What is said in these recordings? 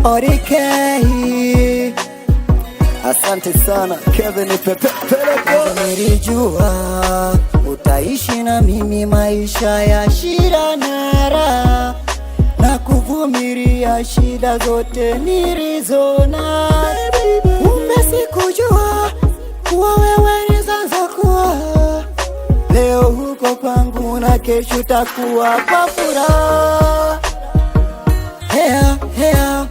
Orikei. Asante sana Kevin Pepe. Nilijua utaishi na mimi maisha ya shida na raha, na kuvumilia shida zote nilizona. Kumbe sikujua kuwa wewe ni sasa kuwa leo huko kwangu na kesho takuwa kwa furaha. Hea hea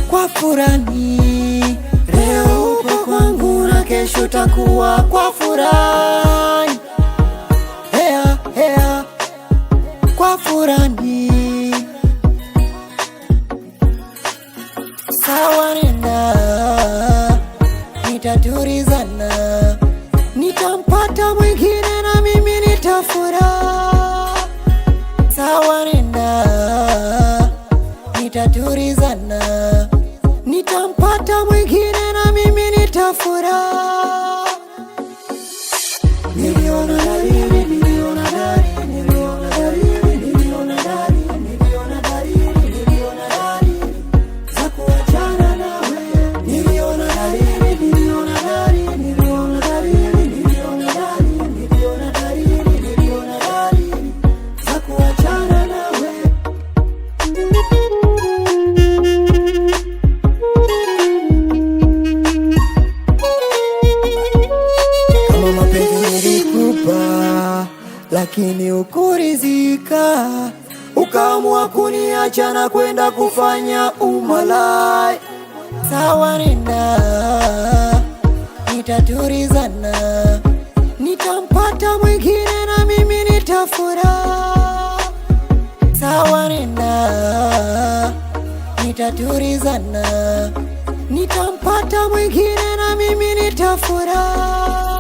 kwa furani, leo huko kwangu na kesho takuwa kwa furani. Hea hea kwa furani. Sawa nenda, nitaturizana, nitampata mwingine na mimi nitafurahi. Sawa nenda, nitaturizana, nitampata mwingine na mimi nitafurahi. Niliona dalili, niliona dalili, niliona dalili, niliona dalili, niliona dalili, niliona dalili za kuachana nawe. Niliona dalili, niliona dalili, niliona dalili, niliona dalili, niliona dalili, niliona dalili za kuachana nawe. Kama mapenzi nilikupa lakini ukurizika, ukaamua kuniacha na kwenda kufanya umalaya. Sawa nenda, nitaturizana, nitampata mwingine na mimi nitafurahi. Sawa nenda, nitaturizana, nitampata mwingine na mimi nitafurahi.